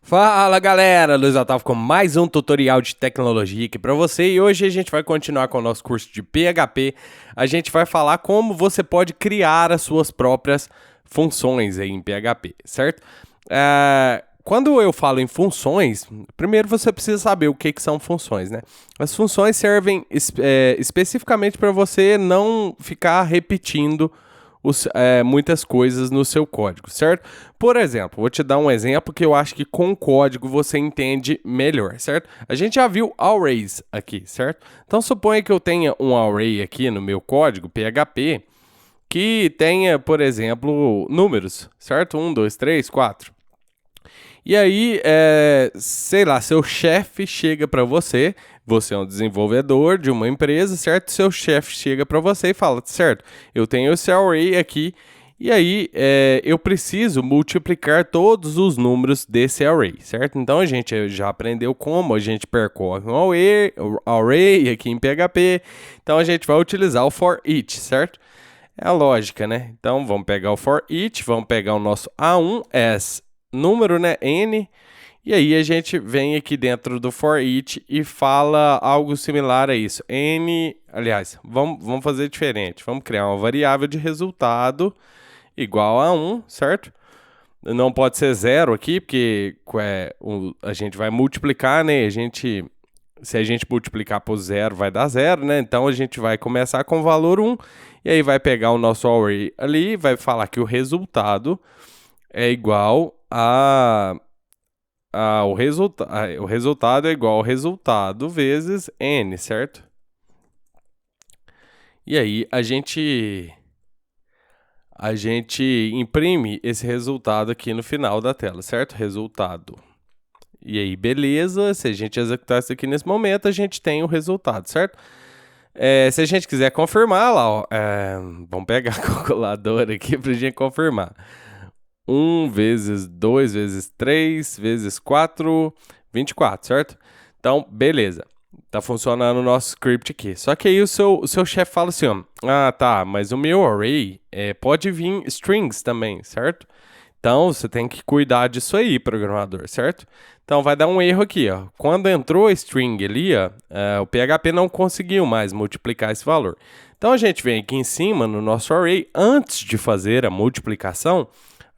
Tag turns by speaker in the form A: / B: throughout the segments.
A: Fala galera, Luiz Otávio com mais um tutorial de tecnologia aqui para você e hoje a gente vai continuar com o nosso curso de PHP. A gente vai falar como você pode criar as suas próprias funções aí em PHP, certo? Quando eu falo em funções, primeiro você precisa saber o que são funções, né? As funções servem especificamente para você não ficar repetindo muitas coisas no seu código, certo? Por exemplo, vou te dar um exemplo que eu acho que com código você entende melhor, certo? A gente já viu arrays aqui, certo? Então suponha que eu tenha um array aqui no meu código PHP que tenha, por exemplo, números, certo? 1, 2, 3, 4. E aí, sei lá, seu chefe chega para você, você é um desenvolvedor de uma empresa, certo? Seu chefe chega para você e fala, certo, eu tenho esse array aqui, e aí eu preciso multiplicar todos os números desse array, certo? Então a gente já aprendeu como a gente percorre um array aqui em PHP, então a gente vai utilizar o for each, certo? É a lógica, né? Então vamos pegar o for each, vamos pegar o nosso A1 as número, né, n, e aí a gente vem aqui dentro do for each e fala algo similar a isso. N, aliás, vamos fazer diferente. Vamos criar uma variável de resultado igual a 1, certo? Não pode ser 0 aqui, porque a gente vai multiplicar, né? Se a gente multiplicar por 0, vai dar 0, né? Então a gente vai começar com o valor 1, e aí vai pegar o nosso array ali, vai falar que o resultado é igual o resultado é igual ao resultado vezes n, certo? E aí a gente imprime esse resultado aqui no final da tela, certo? Resultado. E aí, beleza, se a gente executar isso aqui nesse momento, a gente tem o resultado, certo? Se a gente quiser confirmar lá, ó, vamos pegar a calculadora aqui para a gente confirmar. 1 vezes 2 vezes 3 vezes 4, 24, certo? Então, beleza. Tá funcionando o nosso script aqui. Só que aí o seu chefe fala assim, ó, tá, mas o meu array pode vir strings também, certo? Então, você tem que cuidar disso aí, programador, certo? Então, vai dar um erro aqui, ó. Quando entrou a string ali, ó, o PHP não conseguiu mais multiplicar esse valor. Então, a gente vem aqui em cima, no nosso array, antes de fazer a multiplicação,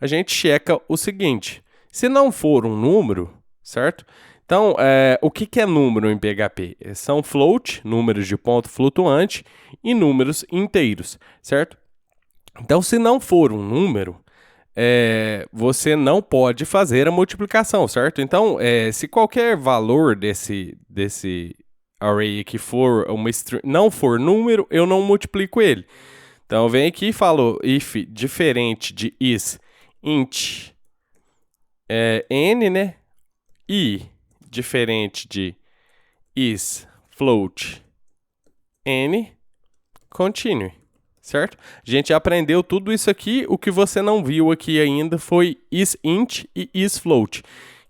A: a gente checa o seguinte, se não for um número, certo? Então, o que é número em PHP? São float, números de ponto flutuante, e números inteiros, certo? Então, se não for um número, você não pode fazer a multiplicação, certo? Então, se qualquer valor desse array aqui for não for número, eu não multiplico ele. Então, vem aqui e falo if diferente de is int n, né? E diferente de is float n, continue, certo? A gente aprendeu tudo isso aqui. O que você não viu aqui ainda foi is int e is float,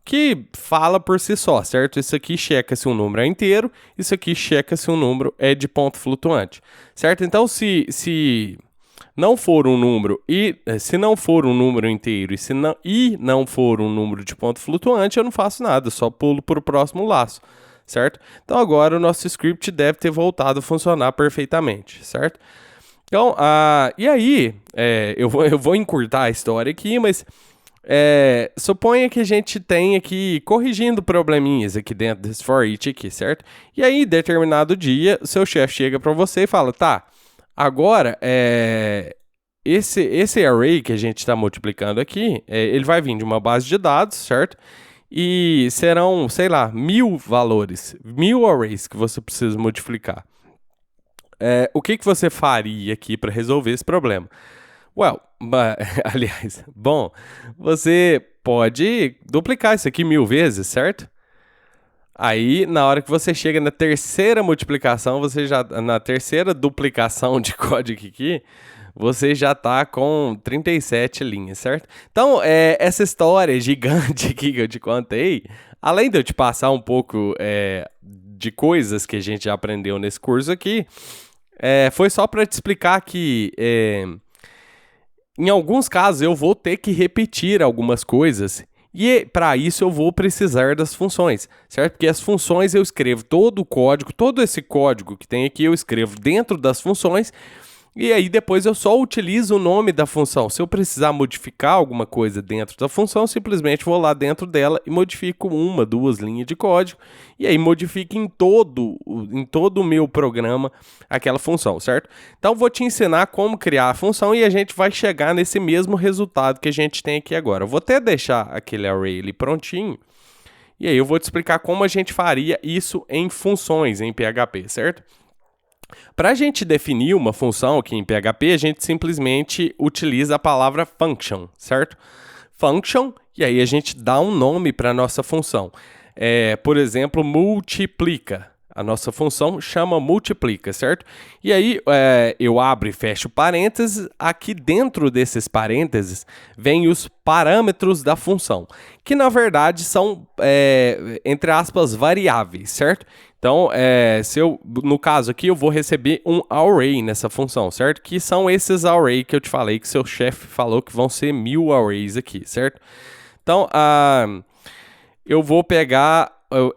A: que fala por si só, certo? Isso aqui checa se um número é inteiro, isso aqui checa se um número é de ponto flutuante, certo? Então, se não for um número se não for um número inteiro e não for um número de ponto flutuante, eu não faço nada, só pulo para o próximo laço, certo? Então agora o nosso script deve ter voltado a funcionar perfeitamente, certo? Então, e aí, eu vou encurtar a história aqui, mas suponha que a gente tenha aqui corrigindo probleminhas aqui dentro desse for each aqui, certo? E aí, determinado dia, seu chefe chega para você e fala, tá, agora, esse array que a gente está multiplicando aqui, ele vai vir de uma base de dados, certo? E serão, sei lá, 1000 valores, 1000 arrays que você precisa multiplicar. O que você faria aqui para resolver esse problema? Aliás, bom, você pode duplicar isso aqui 1000 vezes, certo? Aí, na hora que você chega na terceira multiplicação, na terceira duplicação de código aqui, você já está com 37 linhas, certo? Então, essa história gigante aqui que eu te contei, além de eu te passar um pouco de coisas que a gente já aprendeu nesse curso aqui, foi só para te explicar que em alguns casos eu vou ter que repetir algumas coisas E para isso eu vou precisar das funções, certo? Porque as funções eu escrevo todo o código, todo esse código que tem aqui eu escrevo dentro das funções. E aí depois eu só utilizo o nome da função. Se eu precisar modificar alguma coisa dentro da função, simplesmente vou lá dentro dela e modifico uma, duas linhas de código. E aí modifico em todo o meu programa aquela função, certo? Então vou te ensinar como criar a função e a gente vai chegar nesse mesmo resultado que a gente tem aqui agora. Eu vou até deixar aquele array ali prontinho. E aí eu vou te explicar como a gente faria isso em funções em PHP, certo? Para a gente definir uma função aqui em PHP, a gente simplesmente utiliza a palavra function, certo? Function, e aí a gente dá um nome para a nossa função. Por exemplo, multiplica. A nossa função chama multiplica, certo? E aí eu abro e fecho parênteses. Aqui dentro desses parênteses vem os parâmetros da função, que na verdade são, entre aspas, variáveis, certo? Então, no caso aqui, eu vou receber um array nessa função, certo? Que são esses arrays que eu te falei, que seu chefe falou que vão ser 1000 arrays aqui, certo? Então, eu vou pegar,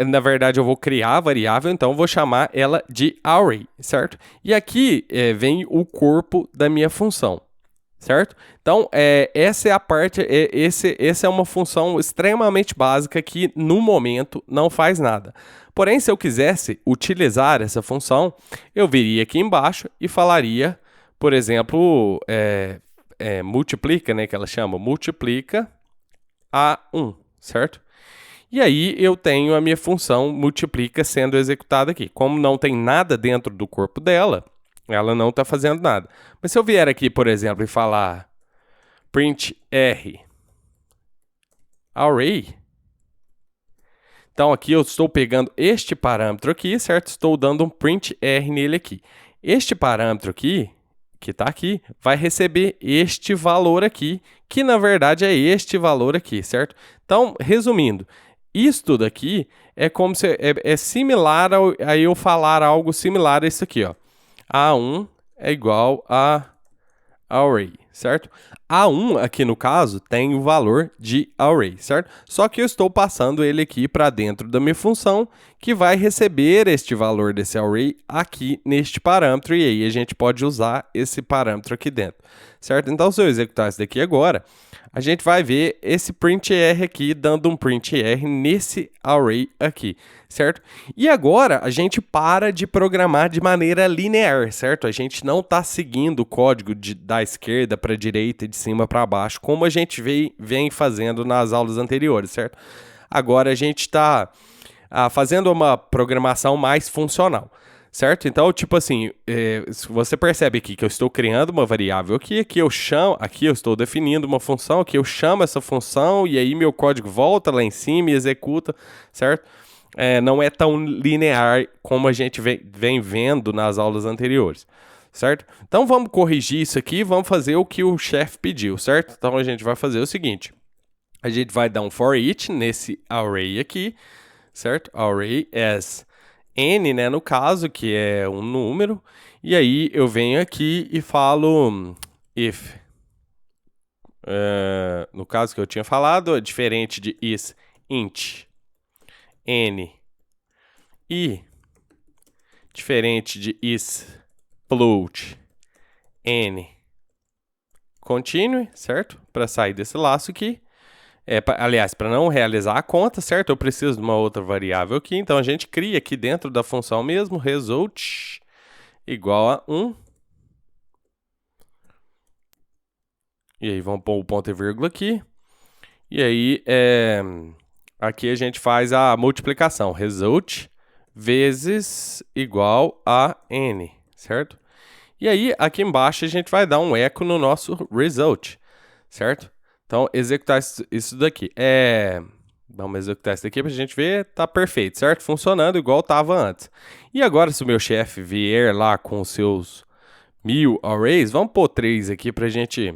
A: na verdade, eu vou criar a variável, então eu vou chamar ela de array, certo? E aqui vem o corpo da minha função, certo? Então, essa é a parte, essa é uma função extremamente básica que, no momento, não faz nada. Porém, se eu quisesse utilizar essa função, eu viria aqui embaixo e falaria, por exemplo, multiplica, né, que ela chama, multiplica a 1, certo? E aí eu tenho a minha função multiplica sendo executada aqui. Como não tem nada dentro do corpo dela, ela não está fazendo nada. Mas se eu vier aqui, por exemplo, e falar print r array, então aqui eu estou pegando este parâmetro aqui, certo? Estou dando um print r nele aqui. Este parâmetro aqui, que está aqui, vai receber este valor aqui, que na verdade é este valor aqui, certo? Então, resumindo, isto daqui é como se é similar a eu falar algo similar a isso aqui, ó. A1 é igual a array, certo? A1 aqui no caso tem o valor de array, certo? Só que eu estou passando ele aqui para dentro da minha função, que vai receber este valor desse array aqui neste parâmetro, e aí a gente pode usar esse parâmetro aqui dentro, certo? Então, se eu executar isso daqui agora, a gente vai ver esse print r aqui dando um print r nesse array aqui, certo? E agora a gente para de programar de maneira linear, certo? A gente não está seguindo o código da esquerda para a direita e de cima para baixo, como a gente vem fazendo nas aulas anteriores, certo? Agora a gente está fazendo uma programação mais funcional, certo? Então, tipo assim, você percebe aqui que eu estou criando uma variável aqui eu estou definindo uma função, aqui eu chamo essa função e aí meu código volta lá em cima e executa, certo? Não é tão linear como a gente vem vendo nas aulas anteriores, certo? Então, vamos corrigir isso aqui, vamos fazer o que o chefe pediu, certo? Então, a gente vai fazer o seguinte, a gente vai dar um for each nesse array aqui, certo? Array as n, né, no caso, que é um número, e aí eu venho aqui e falo if, no caso que eu tinha falado, é diferente de is int n e diferente de is float n continue, certo? Para sair desse laço aqui. Aliás, para não realizar a conta, certo? Eu preciso de uma outra variável aqui, então a gente cria aqui dentro da função mesmo, result igual a 1. E aí vamos pôr o ponto e vírgula aqui. E aí, aqui a gente faz a multiplicação, result vezes igual a n, certo? E aí, aqui embaixo a gente vai dar um eco no nosso result, certo? Então, executar isso daqui. Vamos executar isso daqui para a gente ver, tá perfeito, certo? Funcionando igual estava antes. E agora, se o meu chefe vier lá com os seus 1000 arrays, vamos pôr 3 aqui para a gente...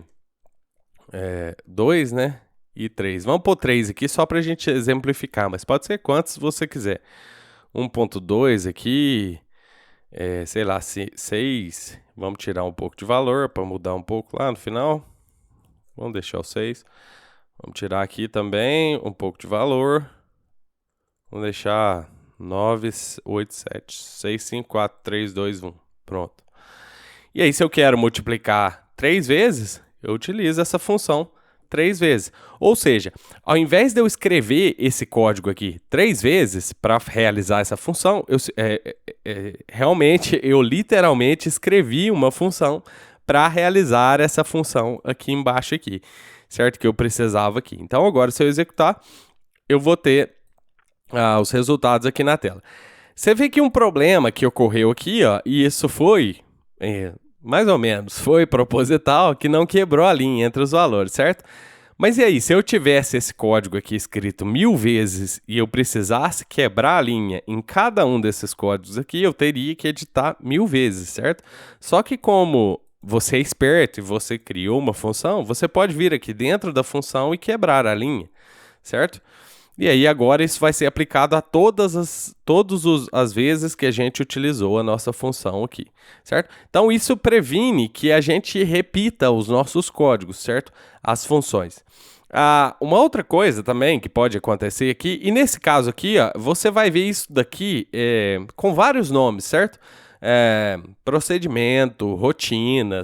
A: 2, né? E 3. Vamos pôr 3 aqui só para a gente exemplificar, mas pode ser quantos você quiser. 1.2 aqui, sei lá, 6. Vamos tirar um pouco de valor para mudar um pouco lá no final. Vamos deixar o 6. Vamos tirar aqui também um pouco de valor. Vamos deixar 9, 8, 7, 6, 5, 4, 3, 2, 1. Pronto. E aí, se eu quero multiplicar 3 vezes, eu utilizo essa função 3 vezes. Ou seja, ao invés de eu escrever esse código aqui 3 vezes para realizar essa função, realmente, eu literalmente escrevi uma função para realizar essa função aqui embaixo aqui, certo? Que eu precisava aqui. Então, agora, se eu executar, eu vou ter os resultados aqui na tela. Você vê que um problema que ocorreu aqui, ó, e isso foi, mais ou menos, foi proposital, que não quebrou a linha entre os valores, certo? Mas e aí, se eu tivesse esse código aqui escrito 1000 vezes e eu precisasse quebrar a linha em cada um desses códigos aqui, eu teria que editar 1000 vezes, certo? Só que como você é esperto e você criou uma função, você pode vir aqui dentro da função e quebrar a linha, certo? E aí agora isso vai ser aplicado a todas as vezes que a gente utilizou a nossa função aqui, certo? Então isso previne que a gente repita os nossos códigos, certo? As funções. Uma outra coisa também que pode acontecer aqui, e nesse caso aqui, ó, você vai ver isso daqui com vários nomes, certo? Procedimento, rotina,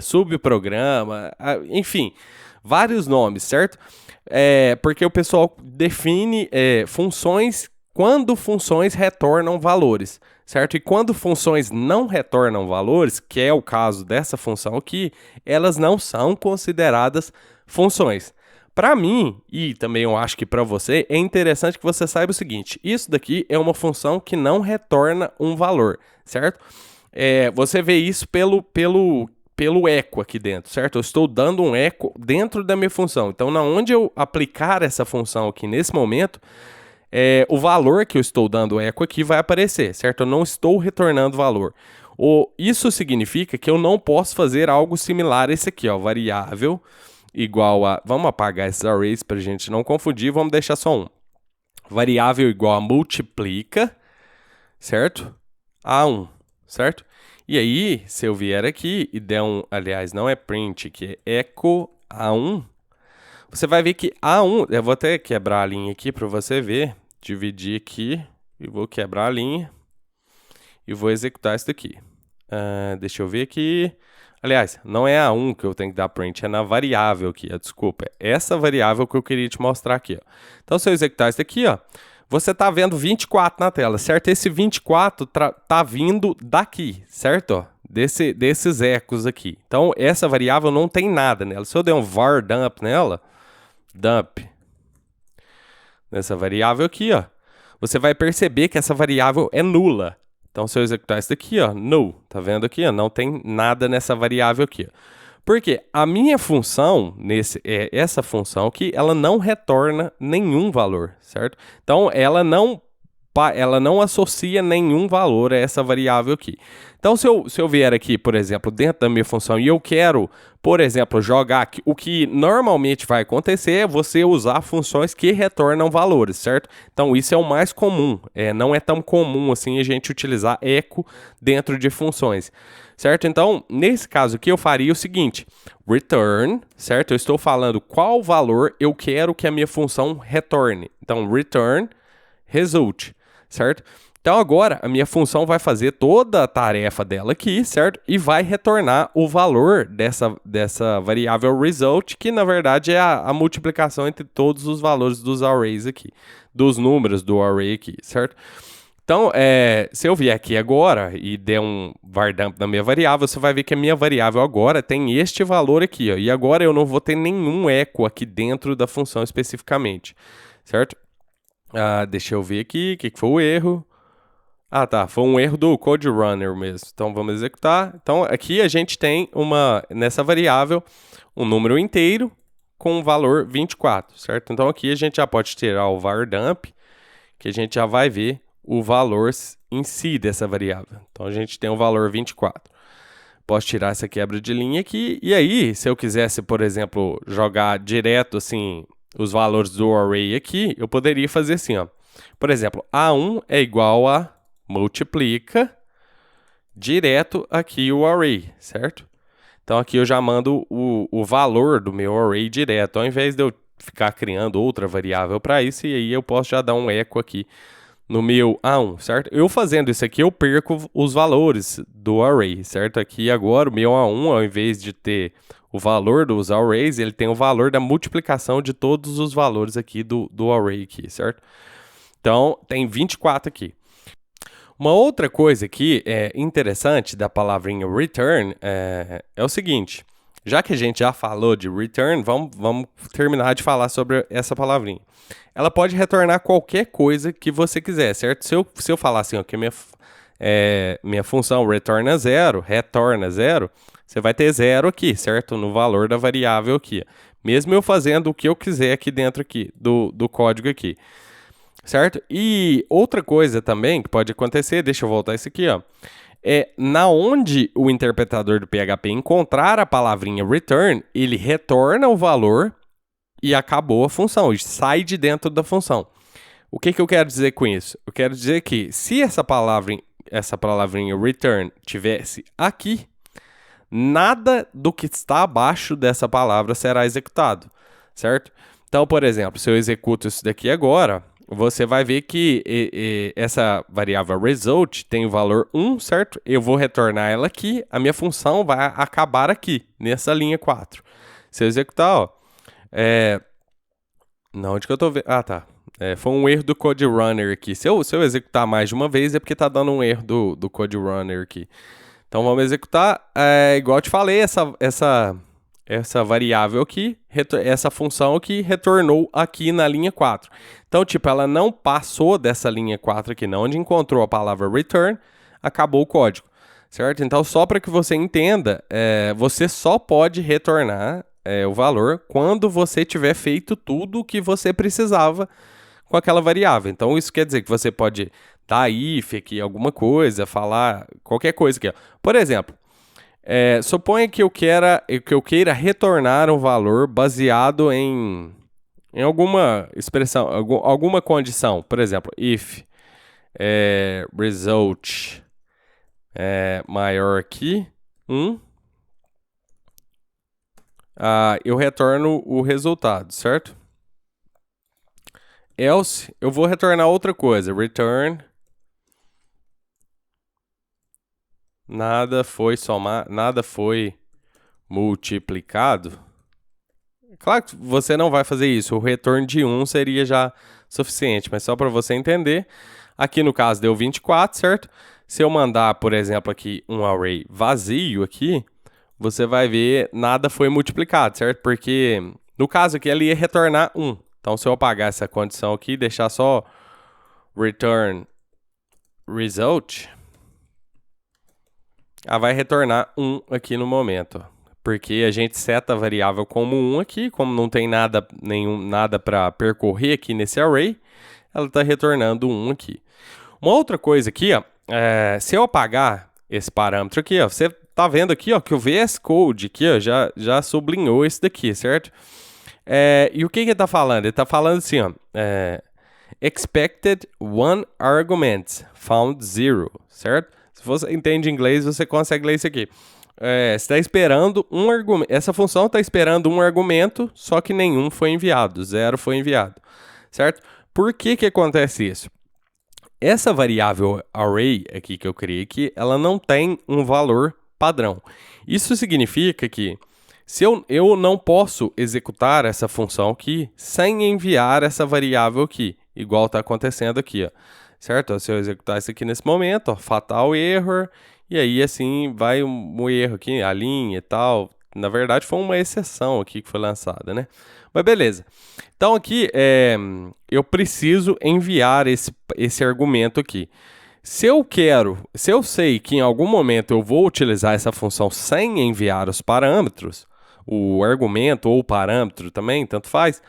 A: subprograma, enfim, vários nomes, certo? Porque o pessoal define funções quando funções retornam valores, certo? E quando funções não retornam valores, que é o caso dessa função aqui, elas não são consideradas funções. Para mim, e também eu acho que para você, é interessante que você saiba o seguinte: isso daqui é uma função que não retorna um valor, certo? Você vê isso pelo eco aqui dentro, certo? Eu estou dando um eco dentro da minha função. Então, onde eu aplicar essa função aqui nesse momento, o valor que eu estou dando eco aqui vai aparecer, certo? Eu não estou retornando valor. Isso significa que eu não posso fazer algo similar a esse aqui, ó, variável igual a... Vamos apagar esses arrays para a gente não confundir, vamos deixar só um. Variável igual a multiplica, certo? A 1, certo? E aí, se eu vier aqui e der aliás, não é print, que é echo A1, você vai ver que A1, eu vou até quebrar a linha aqui para você ver, dividir aqui, e vou quebrar a linha, e vou executar isso daqui. Deixa eu ver aqui, aliás, não é A1 que eu tenho que dar print, é na variável aqui, desculpa, é essa variável que eu queria te mostrar aqui, ó. Então, se eu executar isso daqui, ó, você está vendo 24 na tela, certo? Esse 24 tá vindo daqui, certo? Ó, desses ecos aqui. Então, essa variável não tem nada nela. Se eu der um var dump nela, nessa variável aqui, ó, você vai perceber que essa variável é nula. Então, se eu executar isso daqui, ó, null, tá vendo aqui? Ó, não tem nada nessa variável aqui, ó. Porque a minha função, essa função aqui, ela não retorna nenhum valor, certo? Então, ela não associa nenhum valor a essa variável aqui. Então, se eu vier aqui, por exemplo, dentro da minha função e eu quero, por exemplo, jogar aqui, o que normalmente vai acontecer é você usar funções que retornam valores, certo? Então, isso é o mais comum. Não é tão comum assim a gente utilizar echo dentro de funções, certo? Então, nesse caso aqui, eu faria o seguinte: return, certo? Eu estou falando qual valor eu quero que a minha função retorne. Então, return result, certo? Então, agora, a minha função vai fazer toda a tarefa dela aqui, certo? E vai retornar o valor dessa variável result, que, na verdade, é a multiplicação entre todos os valores dos arrays aqui, dos números do array aqui, certo? Então, se eu vier aqui agora e der um var dump na minha variável, você vai ver que a minha variável agora tem este valor aqui, ó, e agora eu não vou ter nenhum eco aqui dentro da função especificamente, certo? Deixa eu ver aqui, o que foi o erro? Tá, foi um erro do code runner mesmo. Então, vamos executar. Então, aqui a gente tem nessa variável, um número inteiro com o valor 24, certo? Então, aqui a gente já pode tirar o var dump, que a gente já vai ver o valor em si dessa variável. Então, a gente tem o valor 24. Posso tirar essa quebra de linha aqui. E aí, se eu quisesse, por exemplo, jogar direto assim os valores do array aqui, eu poderia fazer assim, ó. Por exemplo, A1 é igual a multiplica direto aqui o array, certo? Então aqui eu já mando o valor do meu array direto, ao invés de eu ficar criando outra variável para isso, e aí eu posso já dar um eco aqui no meu A1, certo? Eu fazendo isso aqui, eu perco os valores do array, certo? Aqui agora o meu A1, ao invés de ter o valor dos arrays, ele tem o valor da multiplicação de todos os valores aqui do array aqui, certo? Então, tem 24 aqui. Uma outra coisa aqui interessante da palavrinha return é o seguinte. Já que a gente já falou de return, vamos terminar de falar sobre essa palavrinha. Ela pode retornar qualquer coisa que você quiser, certo? Se eu falar assim, ó, que minha função retorna zero, você vai ter zero aqui, certo? No valor da variável aqui. Mesmo eu fazendo o que eu quiser aqui dentro aqui, do código aqui. Certo? E outra coisa também que pode acontecer, deixa eu voltar isso aqui, ó. Na onde o interpretador do PHP encontrar a palavrinha return, ele retorna o valor e acabou a função, e sai de dentro da função. O que eu quero dizer com isso? Eu quero dizer que se essa palavrinha return tivesse aqui, nada do que está abaixo dessa palavra será executado, certo? Então, por exemplo, se eu executo isso daqui agora, você vai ver que essa variável result tem o valor 1, certo? Eu vou retornar ela aqui, a minha função vai acabar aqui, nessa linha 4. Se eu executar, ó, onde que eu tô vendo? Ah, tá. Foi um erro do Code Runner aqui. Se eu executar mais de uma vez, é porque tá dando um erro do Code Runner aqui. Então, vamos executar. Igual eu te falei, essa variável aqui, essa função aqui, retornou aqui na linha 4. Então, tipo, ela não passou dessa linha 4 aqui, não, onde encontrou a palavra return, acabou o código, certo? Então, só para que você entenda, você só pode retornar o valor quando você tiver feito tudo o que você precisava com aquela variável. Então, isso quer dizer que você pode dar if aqui, alguma coisa, falar qualquer coisa aqui, ó. Por exemplo, suponha que eu queira retornar um valor baseado em alguma expressão, alguma condição. Por exemplo, if result maior que 1, eu retorno o resultado, certo? Else, eu vou retornar outra coisa. Return nada foi multiplicado. Claro que você não vai fazer isso. O retorno de 1 seria já suficiente, mas só para você entender. Aqui no caso deu 24, certo? Se eu mandar, por exemplo, aqui um array vazio aqui, você vai ver nada foi multiplicado, certo? Porque no caso aqui ele ia retornar 1. Então se eu apagar essa condição aqui e deixar só return result, vai retornar 1 aqui no momento. Porque a gente seta a variável como 1 aqui, como não tem nada para percorrer aqui nesse array, ela está retornando 1 aqui. Uma outra coisa aqui, ó, se eu apagar esse parâmetro aqui, ó, você tá vendo aqui, ó, que o VS Code aqui, ó, já sublinhou esse daqui, certo? E o que ele está falando? Ele está falando assim, ó, expected one argument found 0, certo? Se você entende inglês, você consegue ler isso aqui. Está esperando um argumento. Essa função está esperando um argumento, só que nenhum foi enviado, 0 foi enviado, certo? Por que acontece isso? Essa variável array aqui que eu criei aqui, ela não tem um valor padrão. Isso significa que se eu não posso executar essa função aqui sem enviar essa variável aqui, igual está acontecendo aqui, ó, certo? Se eu executar isso aqui nesse momento, ó, fatal error, e aí assim vai um erro aqui, a linha e tal. Na verdade foi uma exceção aqui que foi lançada, né? Mas beleza. Então aqui eu preciso enviar esse argumento aqui. Se eu sei que em algum momento eu vou utilizar essa função sem enviar os parâmetros, o argumento ou o parâmetro também, tanto faz,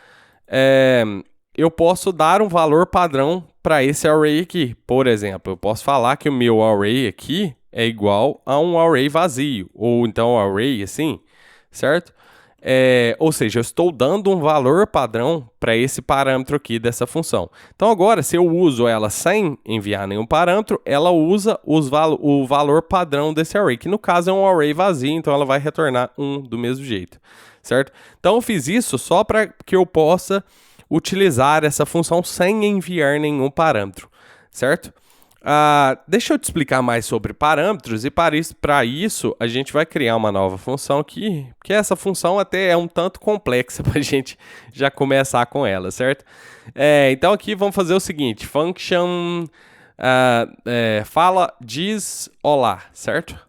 A: eu posso dar um valor padrão para esse array aqui. Por exemplo, eu posso falar que o meu array aqui é igual a um array vazio, ou então um array assim, certo? Ou seja, eu estou dando um valor padrão para esse parâmetro aqui dessa função. Então agora, se eu uso ela sem enviar nenhum parâmetro, ela usa o valor padrão desse array, que no caso é um array vazio, então ela vai retornar 1 do mesmo jeito, certo? Então eu fiz isso só para que eu possa utilizar essa função sem enviar nenhum parâmetro, certo? Deixa eu te explicar mais sobre parâmetros e para isso a gente vai criar uma nova função aqui, porque essa função até é um tanto complexa para a gente já começar com ela, certo? Então aqui vamos fazer o seguinte, function diz olá, certo?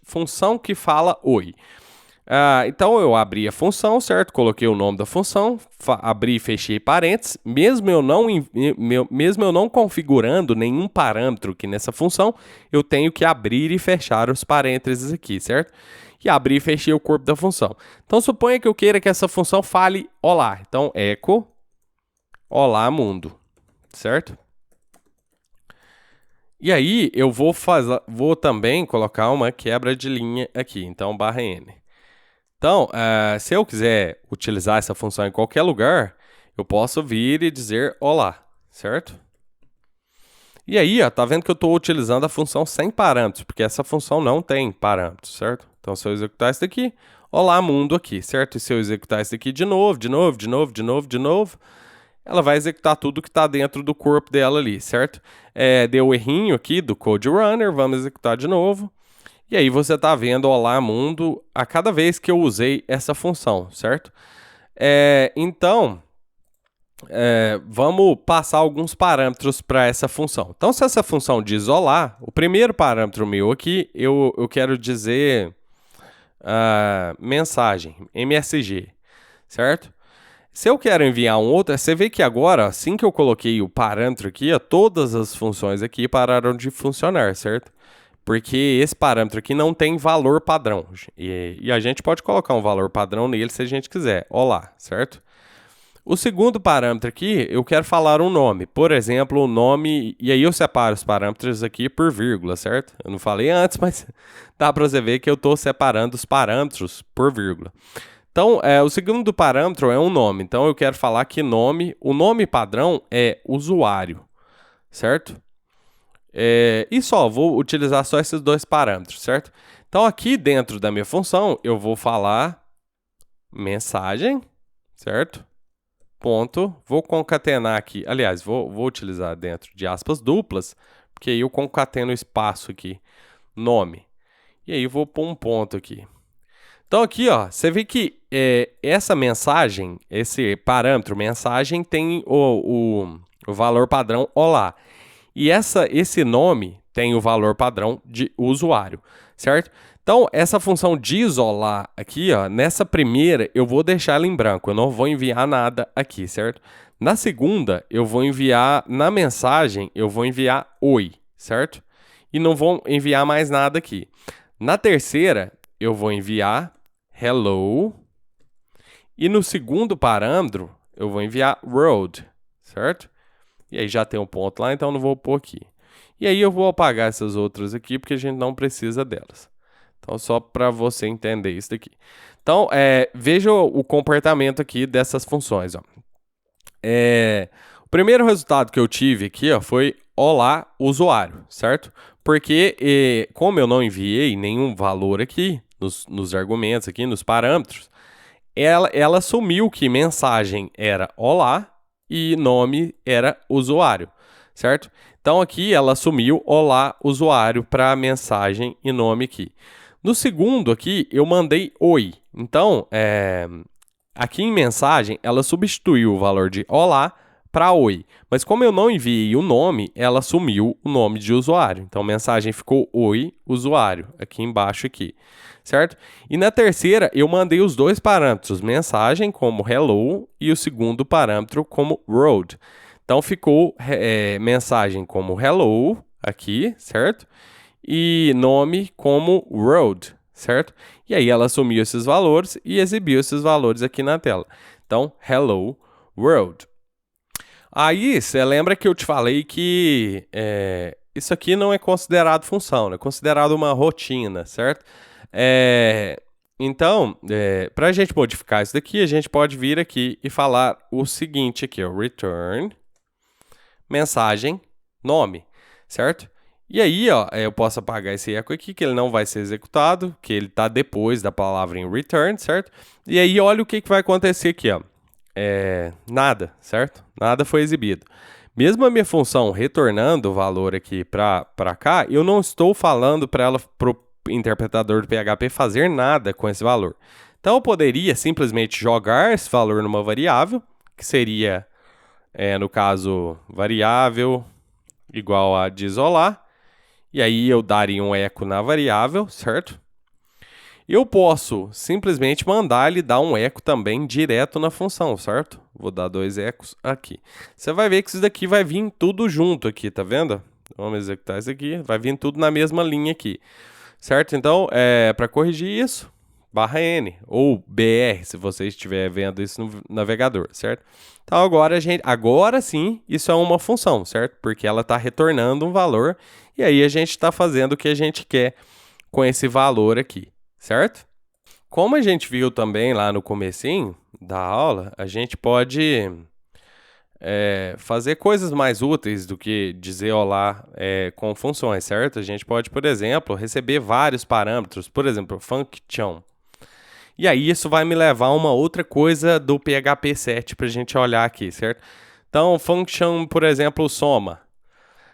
A: Função que fala oi. Então eu abri a função, certo? Coloquei o nome da função, abri e fechei parênteses, mesmo eu não configurando nenhum parâmetro aqui nessa função, eu tenho que abrir e fechar os parênteses aqui, certo? E abri e fechei o corpo da função. Então suponha que eu queira que essa função fale olá. Então echo olá mundo, certo? E aí eu vou também colocar uma quebra de linha aqui, então /n. Então, se eu quiser utilizar essa função em qualquer lugar, eu posso vir e dizer olá, certo? E aí, ó, tá vendo que eu estou utilizando a função sem parâmetros, porque essa função não tem parâmetros, certo? Então, se eu executar isso daqui, olá mundo aqui, certo? E se eu executar isso daqui de novo, ela vai executar tudo que está dentro do corpo dela ali, certo? Deu errinho aqui do code runner, vamos executar de novo. E aí você está vendo olá mundo a cada vez que eu usei essa função, certo? Então, vamos passar alguns parâmetros para essa função. Então, se essa função diz olá, o primeiro parâmetro meu aqui, eu quero dizer mensagem, MSG, certo? Se eu quero enviar um outro, você vê que agora, assim que eu coloquei o parâmetro aqui, todas as funções aqui pararam de funcionar, certo? Porque esse parâmetro aqui não tem valor padrão. E a gente pode colocar um valor padrão nele se a gente quiser. Olá, certo? O segundo parâmetro aqui, eu quero falar um nome. Por exemplo, o nome... E aí eu separo os parâmetros aqui por vírgula, certo? Eu não falei antes, mas dá para você ver que eu estou separando os parâmetros por vírgula. Então, o segundo parâmetro é um nome. Então, eu quero falar que o nome padrão é usuário, certo? E vou utilizar só esses dois parâmetros, certo? Então, aqui dentro da minha função, eu vou falar mensagem, certo? Ponto. Vou concatenar aqui. Aliás, vou utilizar dentro de aspas duplas, porque aí eu concateno o espaço aqui. Nome. E aí eu vou pôr um ponto aqui. Então, aqui, ó, você vê que essa mensagem, esse parâmetro mensagem, tem o valor padrão olá. E esse nome tem o valor padrão de usuário, certo? Então, essa função diz olá aqui, ó, nessa primeira, eu vou deixar ela em branco, eu não vou enviar nada aqui, certo? Na segunda, eu vou enviar, na mensagem, eu vou enviar oi, certo? E não vou enviar mais nada aqui. Na terceira, eu vou enviar hello. E no segundo parâmetro, eu vou enviar world, certo? E aí já tem um ponto lá, então não vou pôr aqui. E aí eu vou apagar essas outras aqui, porque a gente não precisa delas. Então, só para você entender isso daqui. Então, veja o comportamento aqui dessas funções. Ó. O primeiro resultado que eu tive aqui foi olá usuário, certo? Porque como eu não enviei nenhum valor aqui, nos argumentos aqui, nos parâmetros, ela assumiu que mensagem era olá, e nome era usuário, certo? Então, aqui ela assumiu olá usuário para mensagem e nome aqui. No segundo aqui, eu mandei oi. Então, aqui em mensagem, ela substituiu o valor de olá para oi. Mas como eu não enviei o nome, ela assumiu o nome de usuário. Então, mensagem ficou oi usuário, aqui embaixo aqui. Certo? E na terceira, eu mandei os dois parâmetros, mensagem como hello e o segundo parâmetro como world. Então, ficou mensagem como hello aqui, certo? E nome como world, certo? E aí ela assumiu esses valores e exibiu esses valores aqui na tela. Então, hello world. Aí, você lembra que eu te falei que isso aqui não é considerado função, é considerado uma rotina, certo? Então, para a gente modificar isso daqui, a gente pode vir aqui e falar o seguinte aqui, ó, return, mensagem, nome, certo? E aí, ó, eu posso apagar esse eco aqui, que ele não vai ser executado, que ele está depois da palavra em return, certo? E aí, olha o que vai acontecer aqui, ó. Nada, certo? Nada foi exibido. Mesmo a minha função retornando o valor aqui para cá, eu não estou falando para ela, pro interpretador do PHP fazer nada com esse valor. Então, eu poderia simplesmente jogar esse valor numa variável, que seria, no caso, variável igual a de isolar, e aí eu daria um eco na variável, certo? Eu posso simplesmente mandar ele dar um eco também direto na função, certo? Vou dar 2 ecos aqui. Você vai ver que isso daqui vai vir tudo junto aqui, tá vendo? Vamos executar isso aqui, vai vir tudo na mesma linha aqui, certo? Então, para corrigir isso, /n ou br, se você estiver vendo isso no navegador, certo? Então, agora sim, isso é uma função, certo? Porque ela está retornando um valor e aí a gente está fazendo o que a gente quer com esse valor aqui, certo? Como a gente viu também lá no comecinho da aula, a gente pode fazer coisas mais úteis do que dizer olá com funções, certo? A gente pode, por exemplo, receber vários parâmetros, por exemplo, function. E aí isso vai me levar a uma outra coisa do PHP 7 para a gente olhar aqui, certo? Então, function, por exemplo, soma.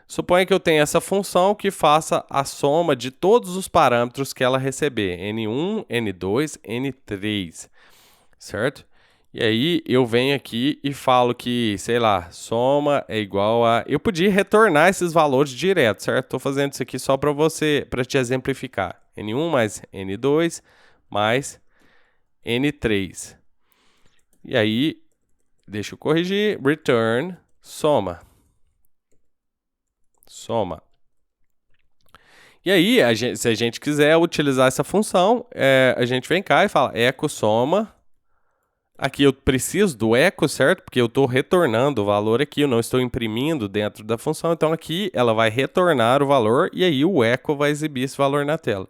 A: Suponha que eu tenha essa função que faça a soma de todos os parâmetros que ela receber, N1, N2, N3, certo? E aí eu venho aqui e falo que, sei lá, soma é igual a... Eu podia retornar esses valores direto, certo? Estou fazendo isso aqui só para te exemplificar. N1 mais N2 mais N3. E aí, deixa eu corrigir, return, soma. Soma. E aí, se a gente quiser utilizar essa função, a gente vem cá e fala echo soma. Aqui eu preciso do echo, certo? Porque eu estou retornando o valor aqui, eu não estou imprimindo dentro da função. Então aqui ela vai retornar o valor e aí o echo vai exibir esse valor na tela.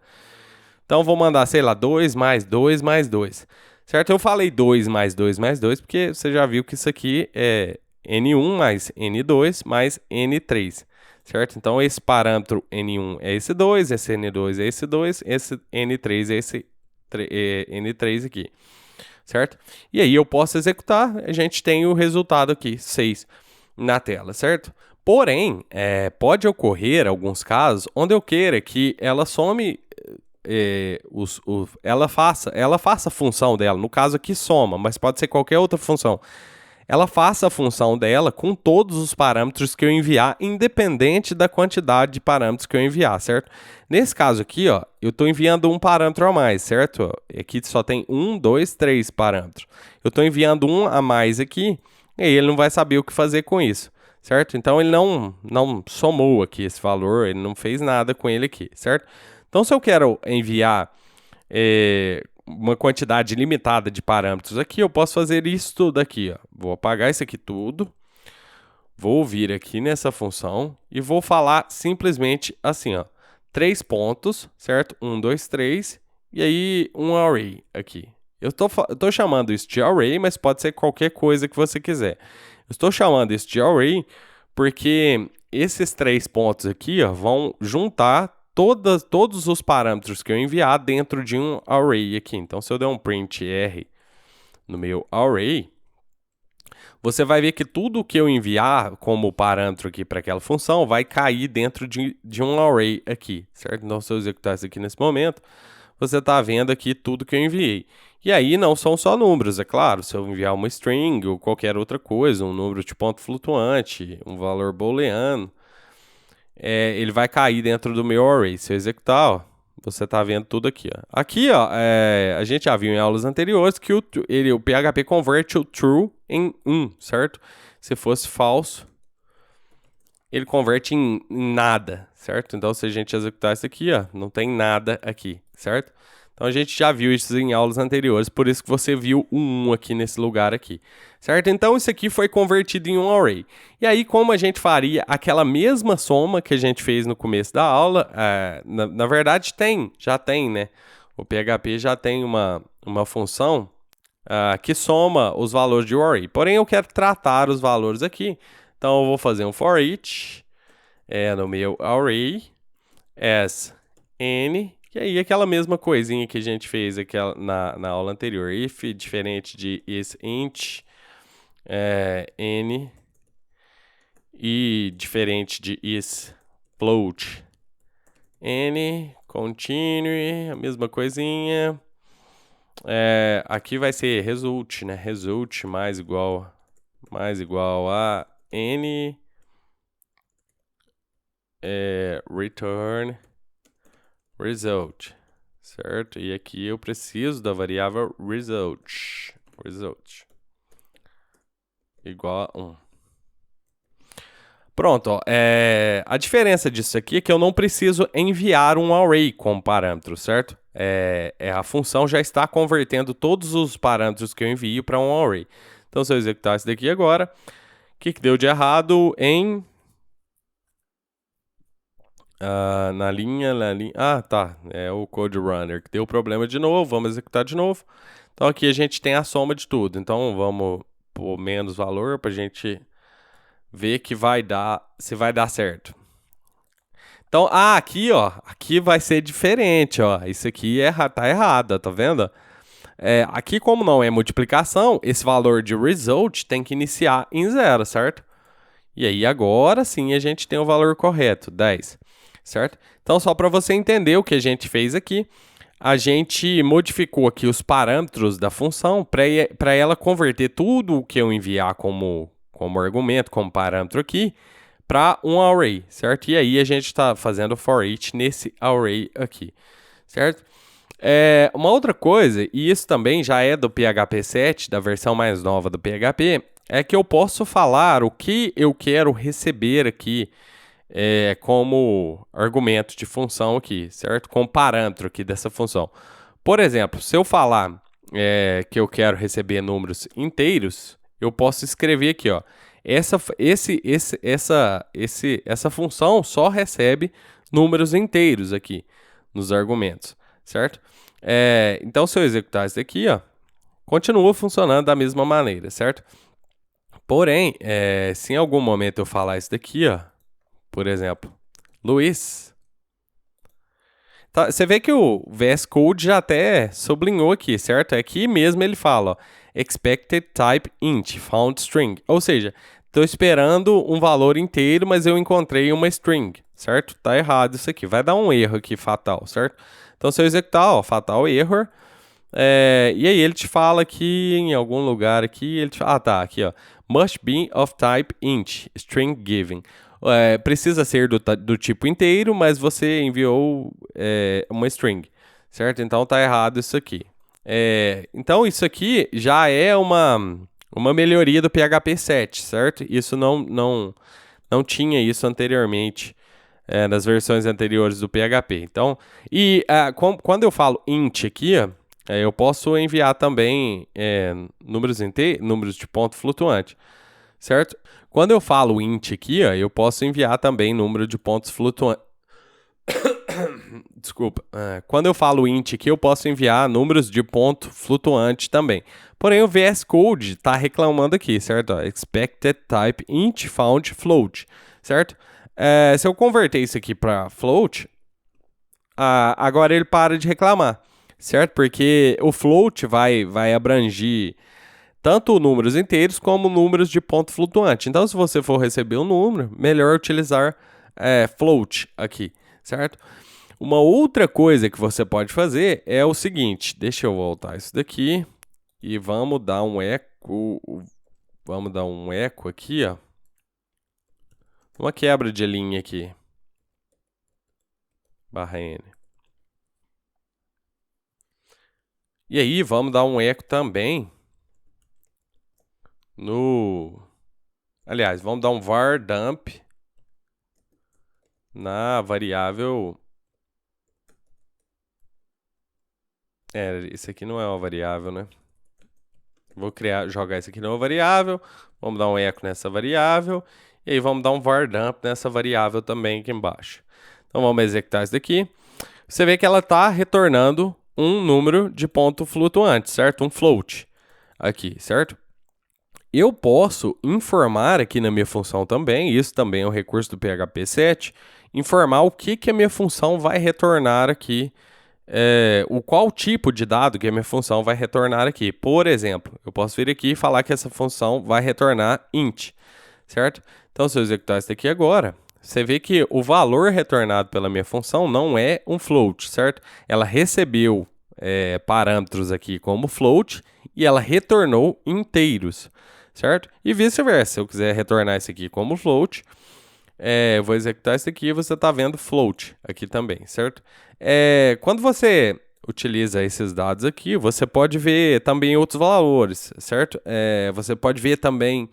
A: Então vou mandar, sei lá, 2 mais 2 mais 2. Certo? Eu falei 2 mais 2 mais 2 porque você já viu que isso aqui é N1 mais N2 mais N3. Certo? Então, esse parâmetro N1 é esse 2, esse N2 é esse 2, esse N3 é esse N3 aqui. Certo? E aí eu posso executar, a gente tem o resultado aqui, 6, na tela, certo? Porém, pode ocorrer alguns casos onde eu queira que ela some, ela faça a função dela, no caso aqui soma, mas pode ser qualquer outra função. Ela faça a função dela com todos os parâmetros que eu enviar, independente da quantidade de parâmetros que eu enviar, certo? Nesse caso aqui, ó, eu estou enviando um parâmetro a mais, certo? Aqui só tem 1, 2, 3 parâmetros. Eu estou enviando um a mais aqui, e aí ele não vai saber o que fazer com isso, certo? Então, ele não somou aqui esse valor, ele não fez nada com ele aqui, certo? Então, se eu quero enviar uma quantidade limitada de parâmetros aqui, eu posso fazer isso tudo aqui, ó. Vou apagar isso aqui tudo, vou vir aqui nessa função e vou falar simplesmente assim, ó, 3 pontos, certo? 1, 2, 3, e aí um array aqui. Eu tô chamando isso de array, mas pode ser qualquer coisa que você quiser. Eu estou chamando isso de array porque esses 3 pontos aqui, ó, vão juntar todos os parâmetros que eu enviar dentro de um array aqui. Então, se eu der um print R no meu array, você vai ver que tudo que eu enviar como parâmetro aqui para aquela função vai cair dentro de um array aqui, certo? Então, se eu executar isso aqui nesse momento, você está vendo aqui tudo que eu enviei. E aí não são só números, é claro. Se eu enviar uma string ou qualquer outra coisa, um número de ponto flutuante, um valor booleano, ele vai cair dentro do meu array. Se eu executar, ó, você está vendo tudo aqui. Ó. Aqui, ó, a gente já viu em aulas anteriores que o PHP converte o true em 1, certo? Se fosse falso, ele converte em nada, certo? Então, se a gente executar isso aqui, ó, não tem nada aqui, certo? Então, a gente já viu isso em aulas anteriores, por isso que você viu o 1 aqui nesse lugar aqui, certo? Então, isso aqui foi convertido em um array. E aí, como a gente faria aquela mesma soma que a gente fez no começo da aula, na verdade já tem, né? O PHP já tem uma função que soma os valores de array. Porém, eu quero tratar os valores aqui. Então, eu vou fazer um for each no meu array as n, e aí aquela mesma coisinha que a gente fez na aula anterior. If diferente de isInt n e diferente de isFloat n, continue, a mesma coisinha. Aqui vai ser result, né? Result mais igual a n return result, certo? E aqui eu preciso da variável result igual a 1. Pronto, ó, a diferença disso aqui é que eu não preciso enviar um array como parâmetro, certo? A função já está convertendo todos os parâmetros que eu envio para um array. Então, se eu executar isso daqui agora, o que deu de errado na linha... tá, é o code runner que deu problema de novo, vamos executar de novo. Então, aqui a gente tem a soma de tudo. Então, vamos pôr menos valor para a gente ver que se vai dar certo. Então, aqui, ó, aqui vai ser diferente, ó. Isso aqui tá errado, tá vendo? Aqui, como não é multiplicação, esse valor de result tem que iniciar em 0, certo? E aí, agora sim, a gente tem o valor correto, 10, certo? Então, só para você entender o que a gente fez aqui, a gente modificou aqui os parâmetros da função para ela converter tudo o que eu enviar como argumento, como parâmetro aqui, para um array, certo? E aí a gente está fazendo for each nesse array aqui, certo? Uma outra coisa, e isso também já é do PHP 7, da versão mais nova do PHP, é que eu posso falar o que eu quero receber aqui como argumento de função aqui, certo? Como parâmetro aqui dessa função. Por exemplo, se eu falar que eu quero receber números inteiros, eu posso escrever aqui, ó, essa função só recebe números inteiros aqui nos argumentos, certo? Então, se eu executar isso daqui, ó, continua funcionando da mesma maneira, certo? Porém, se em algum momento eu falar isso daqui, ó, por exemplo, Luiz, tá, você vê que o VS Code já até sublinhou aqui, certo? Aqui mesmo ele fala, ó, expected type int, found string. Ou seja, estou esperando um valor inteiro, mas eu encontrei uma string, certo? Tá errado isso aqui, vai dar um erro aqui fatal, certo? Então, se eu executar, ó, fatal error, e aí ele te fala aqui em algum lugar aqui, tá, aqui, ó, must be of type int, string given. Precisa ser do tipo inteiro, mas você enviou uma string, certo? Então, tá errado isso aqui. Então, isso aqui já é uma melhoria do PHP 7, certo? Isso não tinha isso anteriormente nas versões anteriores do PHP. Então, quando eu falo int aqui, eu posso enviar também números de ponto flutuante, certo? Quando eu falo int aqui, eu posso enviar também número de pontos flutuantes. Desculpa. Quando eu falo int aqui, eu posso enviar números de ponto flutuante também. Porém, o VS Code está reclamando aqui, certo? Expected type int found float, certo? Se eu converter isso aqui para float, agora ele para de reclamar, certo? Porque o float vai abranger tanto números inteiros como números de ponto flutuante. Então, se você for receber um número, melhor utilizar float aqui, certo? Uma outra coisa que você pode fazer é o seguinte, deixa eu voltar isso daqui e vamos dar um eco aqui, ó. Uma quebra de linha aqui. /n. E aí, vamos dar um eco também aliás, vamos dar um var dump na variável. Isso aqui não é uma variável, né? Vou jogar isso aqui numa variável. Vamos dar um eco nessa variável. E aí vamos dar um var dump nessa variável também aqui embaixo. Então vamos executar isso daqui. Você vê que ela está retornando um número de ponto flutuante, certo? Um float aqui, certo? Eu posso informar aqui na minha função também, isso também é um recurso do PHP 7, informar o que a minha função vai retornar aqui, qual tipo de dado que a minha função vai retornar aqui. Por exemplo, eu posso vir aqui e falar que essa função vai retornar int, certo? Então, se eu executar isso aqui agora, você vê que o valor retornado pela minha função não é um float, certo? Ela recebeu parâmetros aqui como float e ela retornou inteiros, certo? E vice-versa, se eu quiser retornar isso aqui como float, eu vou executar isso aqui e você está vendo float aqui também, certo? Quando você utiliza esses dados aqui, você pode ver também outros valores, certo? Você pode ver também,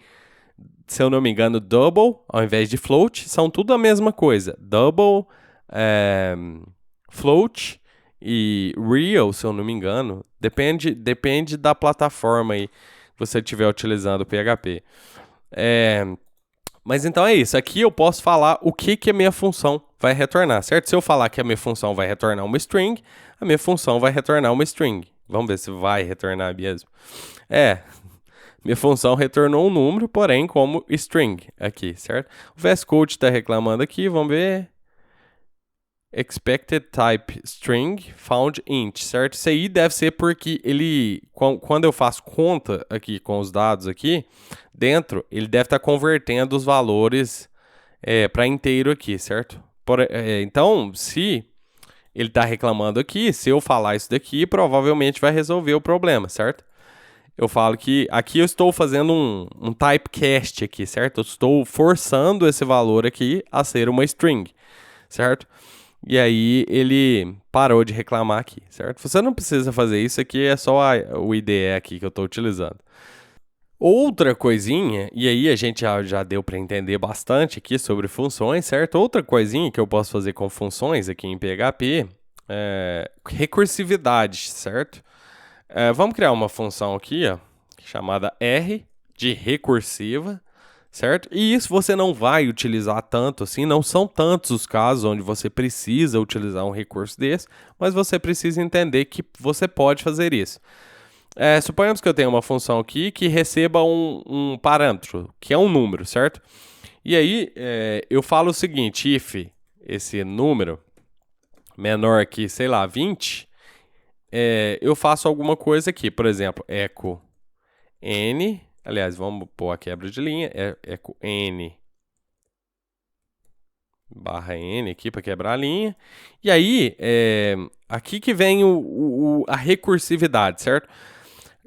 A: se eu não me engano, double ao invés de float, são tudo a mesma coisa. Double, float e real, se eu não me engano, depende da plataforma aí que você estiver utilizando o PHP. Mas então é isso, aqui eu posso falar o que a minha função vai retornar, certo? Se eu falar que a minha função vai retornar uma string, a minha função vai retornar uma string. Vamos ver se vai retornar mesmo. Minha função retornou um número, porém como string aqui, certo? O VS Code está reclamando aqui, vamos ver. Expected type string found int, certo? Isso aí deve ser porque ele, quando eu faço conta aqui com os dados aqui dentro, ele deve estar convertendo os valores para inteiro aqui, certo? Então, se ele está reclamando aqui, se eu falar isso daqui, provavelmente vai resolver o problema, certo? Eu falo que aqui eu estou fazendo um typecast aqui, certo? Eu estou forçando esse valor aqui a ser uma string, certo? E aí ele parou de reclamar aqui, certo? Você não precisa fazer isso aqui, é só o IDE aqui que eu estou utilizando. Outra coisinha, e aí a gente já deu para entender bastante aqui sobre funções, certo? Outra coisinha que eu posso fazer com funções aqui em PHP é recursividade, certo? Vamos criar uma função aqui, ó, chamada R de recursiva, certo? E isso você não vai utilizar tanto assim, não são tantos os casos onde você precisa utilizar um recurso desse, mas você precisa entender que você pode fazer isso. Suponhamos que eu tenha uma função aqui que receba um parâmetro, que é um número, certo? E aí eu falo o seguinte, if esse número menor que, sei lá, 20, eu faço alguma coisa aqui, por exemplo, echo n, aliás, vamos pôr a quebra de linha, echo n barra n aqui para quebrar a linha. E aí, aqui que vem a recursividade, certo?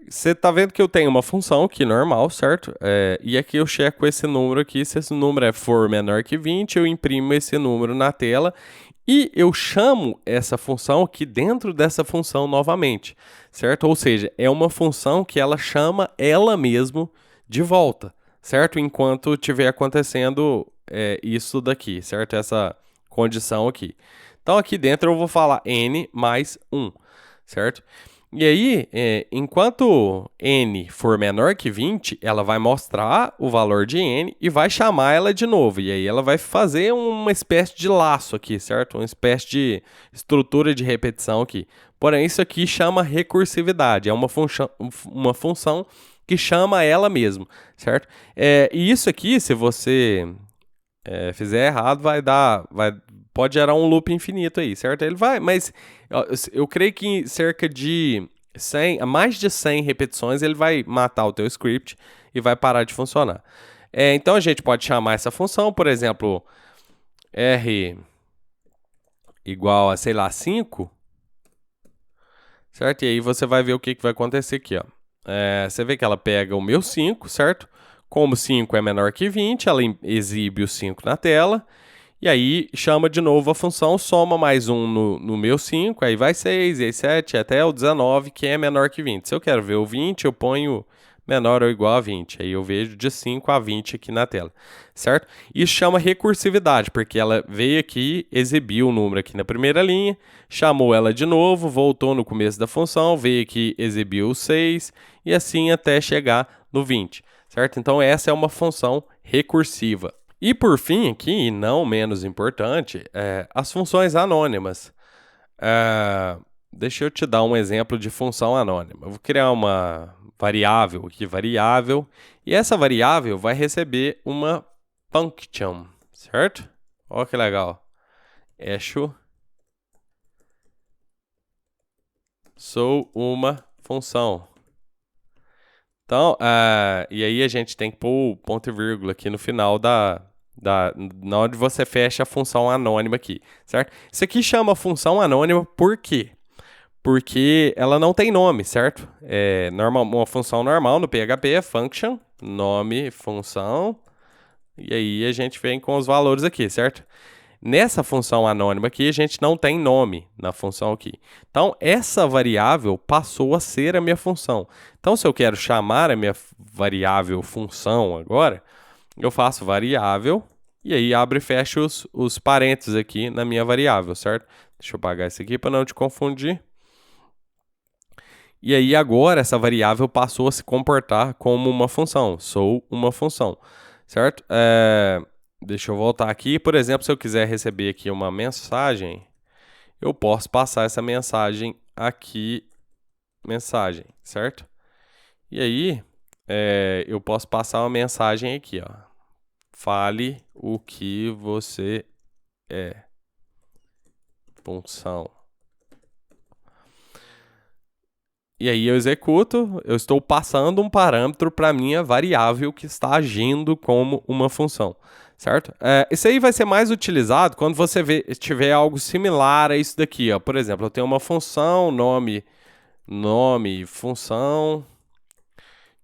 A: Você está vendo que eu tenho uma função aqui normal, certo? E aqui eu checo esse número aqui, se esse número for menor que 20, eu imprimo esse número na tela e eu chamo essa função aqui dentro dessa função novamente, certo? Ou seja, é uma função que ela chama ela mesmo de volta, certo? Enquanto estiver acontecendo isso daqui, certo? Essa condição aqui. Então, aqui dentro eu vou falar n mais 1, certo? E aí, enquanto n for menor que 20, ela vai mostrar o valor de n e vai chamar ela de novo. E aí ela vai fazer uma espécie de laço aqui, certo? Uma espécie de estrutura de repetição aqui. Porém, isso aqui chama recursividade. É uma função que chama ela mesmo, certo? E isso aqui, se você fizer errado, pode gerar um loop infinito aí, certo? Ele vai, mas eu creio que em cerca de mais de 100 repetições ele vai matar o teu script e vai parar de funcionar. Então a gente pode chamar essa função, por exemplo, r igual a, sei lá, 5, certo? E aí você vai ver o que vai acontecer aqui, ó. Você vê que ela pega o meu 5, certo? Como 5 é menor que 20, ela exibe o 5 na tela. E aí chama de novo a função, soma mais 1 no meu 5, aí vai 6, e aí 7, até o 19, que é menor que 20. Se eu quero ver o 20, eu ponho menor ou igual a 20. Aí eu vejo de 5 a 20 aqui na tela, certo? Isso chama recursividade, porque ela veio aqui, exibiu o número aqui na primeira linha, chamou ela de novo, voltou no começo da função, veio aqui, exibiu o 6, e assim até chegar no 20, certo? Então essa é uma função recursiva. E por fim aqui, e não menos importante, as funções anônimas. deixa eu te dar um exemplo de função anônima. Eu vou criar uma variável aqui, variável, e essa variável vai receber uma function, certo? Olha que legal. Echo sou uma função. Então, e aí a gente tem que pôr o ponto e vírgula aqui no final na hora de você fecha a função anônima aqui, certo? Isso aqui chama função anônima por quê? Porque ela não tem nome, certo? Uma função normal no PHP é function, nome, função, e aí a gente vem com os valores aqui, certo? Nessa função anônima aqui, a gente não tem nome na função aqui. Então, essa variável passou a ser a minha função. Então, se eu quero chamar a minha variável função agora, eu faço variável, e aí abro e fecho os parênteses aqui na minha variável, certo? Deixa eu apagar isso aqui para não te confundir. E aí agora essa variável passou a se comportar como uma função. Sou uma função, certo? Deixa eu voltar aqui. Por exemplo, se eu quiser receber aqui uma mensagem, eu posso passar essa mensagem aqui, mensagem, certo? E aí, eu posso passar uma mensagem aqui, ó. Fale o que você é. Função. E aí eu executo, eu estou passando um parâmetro para a minha variável que está agindo como uma função, certo? Isso aí vai ser mais utilizado quando você tiver algo similar a isso daqui, ó. Por exemplo, eu tenho uma função, nome, função,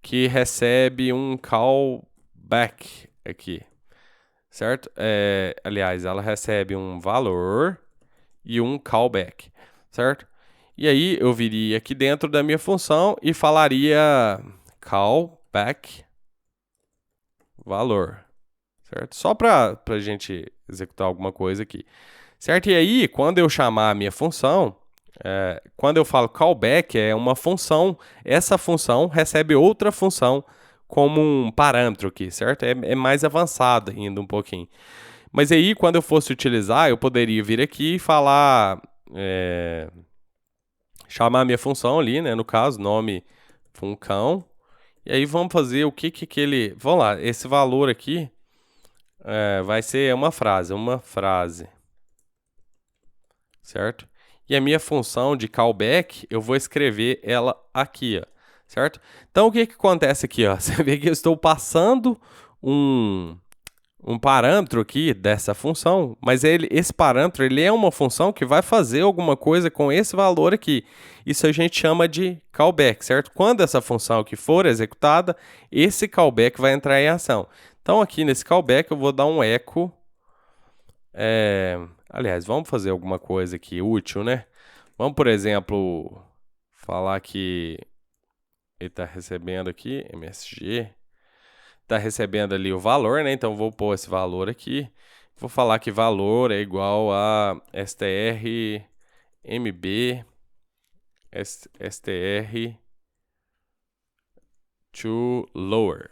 A: que recebe um callback aqui, certo? Aliás, ela recebe um valor e um callback, certo? E aí eu viria aqui dentro da minha função e falaria callback valor, certo? Só para a gente executar alguma coisa aqui, certo? E aí, quando eu chamar a minha função, quando eu falo callback, é uma função, essa função recebe outra função como um parâmetro aqui, certo? É mais avançado ainda um pouquinho. Mas aí, quando eu fosse utilizar, eu poderia vir aqui e falar... chamar a minha função ali, né? No caso, nome funcão. E aí vamos fazer o que ele... Vamos lá, esse valor aqui vai ser uma frase. Certo? E a minha função de callback, eu vou escrever ela aqui, ó. Certo? Então, o que acontece aqui, ó? Você vê que eu estou passando um parâmetro aqui dessa função, mas esse parâmetro ele é uma função que vai fazer alguma coisa com esse valor aqui. Isso a gente chama de callback, certo? Quando essa função aqui for executada, esse callback vai entrar em ação. Então, aqui nesse callback eu vou dar um echo. Aliás, vamos fazer alguma coisa aqui útil, né? Vamos, por exemplo, falar que ele está recebendo aqui, MSG, está recebendo ali o valor, né? Então, vou pôr esse valor aqui. Vou falar que valor é igual a strmb, str to lower.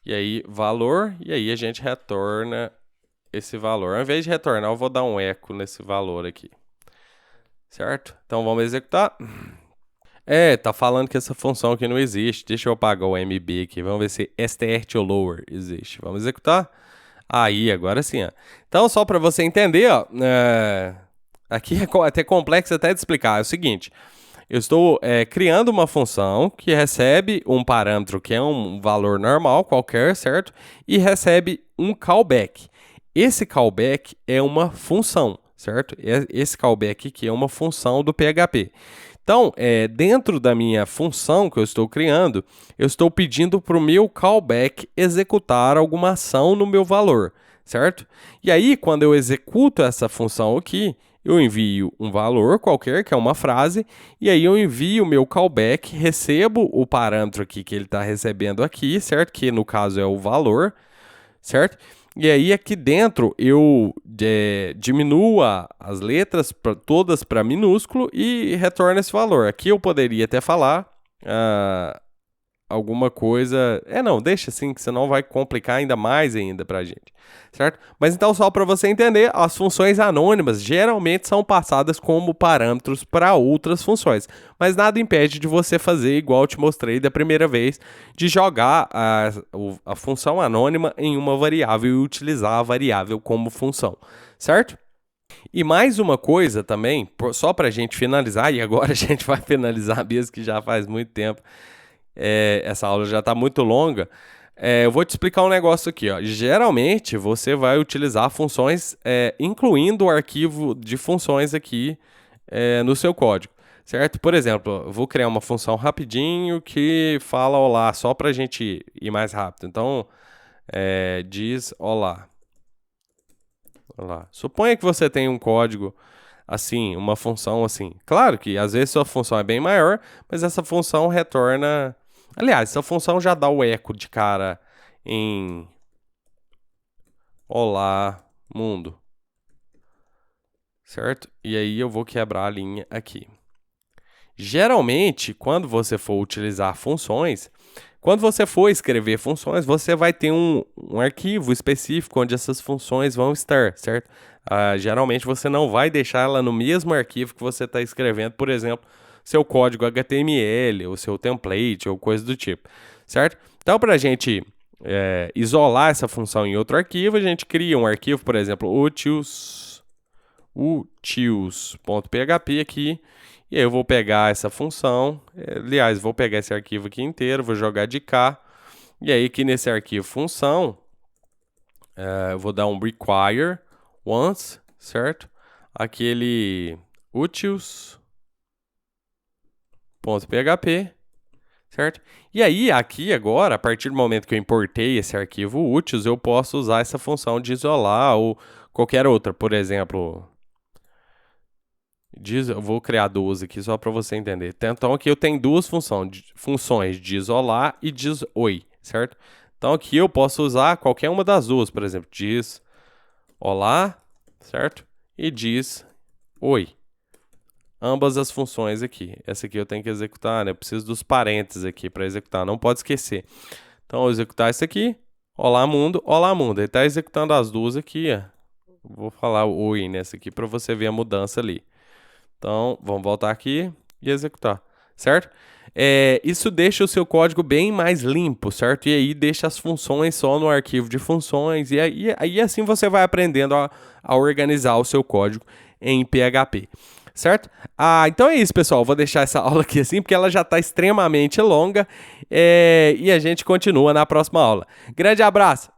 A: E aí, valor, e aí a gente retorna esse valor. Ao invés de retornar, eu vou dar um eco nesse valor aqui. Certo? Então, vamos executar. Tá falando que essa função aqui não existe. Deixa eu apagar o MB aqui. Vamos ver se str to lower existe. Vamos executar. Aí, agora sim. Ó. Então, só para você entender, ó, aqui é até complexo até de explicar. É o seguinte, eu estou criando uma função que recebe um parâmetro que é um valor normal qualquer, certo? E recebe um callback. Esse callback é uma função, certo? Esse callback aqui é uma função do PHP. Então, dentro da minha função que eu estou criando, eu estou pedindo para o meu callback executar alguma ação no meu valor, certo? E aí, quando eu executo essa função aqui, eu envio um valor qualquer, que é uma frase, e aí eu envio o meu callback, recebo o parâmetro aqui que ele está recebendo aqui, certo? Que no caso é o valor, certo? E aí aqui dentro eu diminuo as letras todas para minúsculo e retorno esse valor. Aqui eu poderia até falar alguma coisa... não, deixa assim, que senão vai complicar ainda mais ainda pra gente, certo? Mas então, só para você entender, as funções anônimas geralmente são passadas como parâmetros para outras funções, mas nada impede de você fazer igual eu te mostrei da primeira vez, de jogar a função anônima em uma variável e utilizar a variável como função, certo? E mais uma coisa também, só para a gente finalizar, e agora a gente vai finalizar mesmo que já faz muito tempo, essa aula já está muito longa, eu vou te explicar um negócio aqui. Ó. Geralmente você vai utilizar funções, incluindo o arquivo de funções aqui no seu código, certo? Por exemplo, eu vou criar uma função rapidinho que fala olá, só para a gente ir mais rápido. Então, diz olá. Olá. Suponha que você tem um código assim, uma função assim. Claro que às vezes sua função é bem maior, mas essa função retorna... Aliás, essa função já dá o eco de cara em olá, mundo. Certo? E aí eu vou quebrar a linha aqui. Geralmente, quando você for utilizar funções, quando você for escrever funções, você vai ter um arquivo específico onde essas funções vão estar, certo? Geralmente você não vai deixar ela no mesmo arquivo que você está escrevendo, por exemplo, seu código HTML, ou seu template, ou coisa do tipo, certo? Então, para a gente isolar essa função em outro arquivo, a gente cria um arquivo, por exemplo, utils.php aqui, e aí eu vou pegar essa função, aliás, vou pegar esse arquivo aqui inteiro, vou jogar de cá, e aí aqui nesse arquivo função, eu vou dar um require once, certo? Aquele utils.php, certo? E aí aqui agora, a partir do momento que eu importei esse arquivo utils, eu posso usar essa função de isolar ou qualquer outra, por exemplo... Eu vou criar duas aqui só para você entender. Então aqui eu tenho duas funções de isolar e diz oi, certo? Então aqui eu posso usar qualquer uma das duas, por exemplo, diz olá, certo? E diz oi. Ambas as funções aqui. Essa aqui eu tenho que executar, né? Eu preciso dos parênteses aqui para executar, não pode esquecer. Então eu vou executar isso aqui, olá mundo. Ele está executando as duas aqui, ó. Vou falar oi nessa aqui para você ver a mudança ali. Então, vamos voltar aqui e executar, certo? Isso deixa o seu código bem mais limpo, certo? E aí deixa as funções só no arquivo de funções. E aí assim você vai aprendendo a organizar o seu código em PHP, certo? Então é isso, pessoal. Vou deixar essa aula aqui assim, porque ela já está extremamente longa. E a gente continua na próxima aula. Grande abraço!